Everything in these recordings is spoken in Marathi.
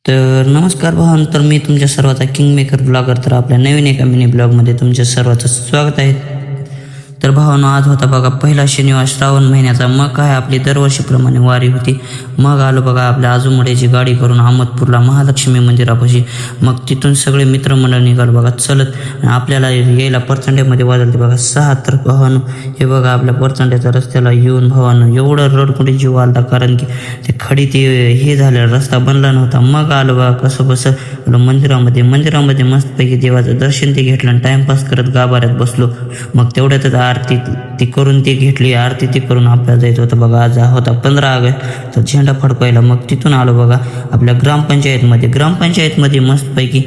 तर नमस्कार भावांनो, तर मी तुमच्या सर्वाचा किंगमेकर ब्लॉगर. तर आपल्या नवीन एका मिनी ब्लॉगमध्ये तुमच्या सर्वाचं स्वागत आहे. तर भावांनो, आज होता बघा पहिला शनिवार श्रावण महिन्याचा. मग काय आपली दरवर्षीप्रमाणे वारी होती. मग आलो बघा आपल्या आजूमड्याची गाडी करून अहमदपूरला महालक्ष्मी मंदिरापाशी. मग तिथून सगळे मित्रमंडळ निघालो बघा चलत. आपल्याला यायला परचंड्यामध्ये वाजलते बघा 6. तर भावांनो, हे बघा आपल्या परचंड्याच्या रस्त्याला येऊन भावांनो एवढं रडकुंडी जीव आलता, कारण की ते खडी ते हे झालं, रस्ता बनला नव्हता. मग आलो बघा कसं बसं आलो मंदिरामध्ये मस्तपैकी देवाचं दर्शन ते घेतलं आणि टाइमपास करत गाभाऱ्यात बसलो. मग तेवढ्यातच आरती ती करून ती घेतली. आरती ती करून आपल्याला जायचं होतं बघा. आज होता 15 ऑगस्ट, तर झेंडा फडकवायला. मग तिथून आलो बघा आपल्या ग्रामपंचायतमध्ये मस्तपैकी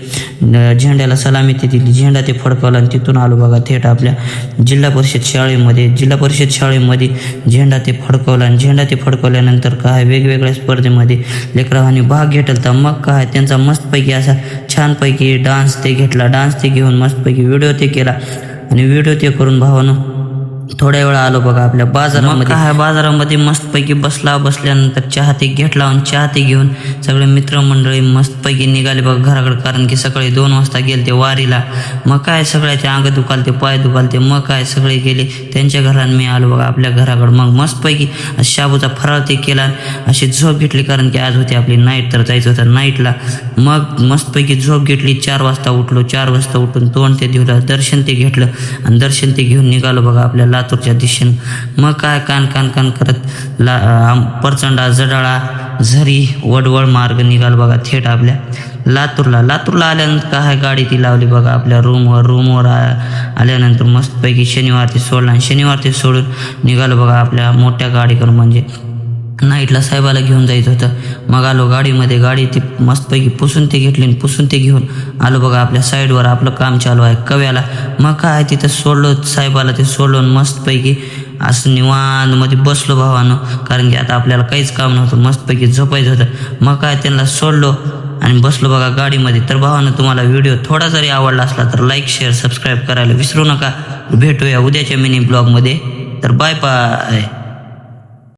झेंड्याला सलामी ती दिली, झेंडा ते फडकवला. आणि तिथून आलो बघा थेट आपल्या जिल्हा परिषद शाळेमध्ये झेंडा ते फडकवला. आणि झेंडा ते फडकवल्यानंतर काय वेगवेगळ्या स्पर्धेमध्ये लेकरांनी भाग घेतला. मग काय त्यांचा मस्तपैकी असा छानपैकी डान्स ते घेतला. डान्स ते घेऊन मस्तपैकी व्हिडिओ ते केला. आणि व्हिडिओ ते करून भावानं थोड्या वेळा आलो बघा आपल्या बाजारामध्ये मस्तपैकी बसल्यानंतर चहा ते घेतला. आणि चहा ते घेऊन सगळे मित्रमंडळी मस्तपैकी निघाले बघा घराकडे, कारण की सकाळी 2 वाजता गेले ते वारीला. मग काय सगळ्याचे अंग दुखालते, पाय दुखालते. मग काय सगळे गेले त्यांच्या घरात, मी आलो बघा आपल्या घराकडे. मग मस्तपैकी शाबूचा फराळ ते केला. अशी झोप घेतली, कारण की आज होती आपली नाईट, तर जायचं होतं नाईटला. मग मस्तपैकी झोप घेतली. 4 वाजता उठलो. 4 वाजता उठून तोंड ते धुवलं, दर्शन ते घेतलं. आणि दर्शन ते घेऊन निघालो बघा आपल्या लातूरच्या दिशेनं. मग काय कान करत परचंडा, जडाळा, झरी, वडवळ मार्ग निघालो बघा थेट आपल्या लातूरला आल्यानंतर काय गाडी ती लावली बघा आपल्या रूमवर आल्यानंतर मस्तपैकी शनिवार ते सोडून निघालो बघा आपल्या मोठ्या गाडीकडून, म्हणजे नाईटला साहेबाला घेऊन जायचं होतं. मग आलो गाडीमध्ये. गाडी ती मस्तपैकी पुसून ते घेतली. आणि पुसून ते घेऊन आलो बघा आपल्या साईडवर. आपलं काम चालू आहे कव्याला. मग काय तिथं सोडलो साहेबाला, ते सोडलो मस्तपैकी असं निवांतमध्ये बसलो भावानं, कारण की आता आपल्याला काहीच काम नव्हतं, मस्तपैकी झोपायचं होतं. मग काय त्यांना सोडलो आणि बसलो बघा गाडीमध्ये. तर भावानं, तुम्हाला व्हिडिओ थोडा जरी आवडला असला तर लाईक, शेअर, सबस्क्राईब करायला विसरू नका. भेटूया उद्याच्या मिनी ब्लॉगमध्ये. तर बाय बाय.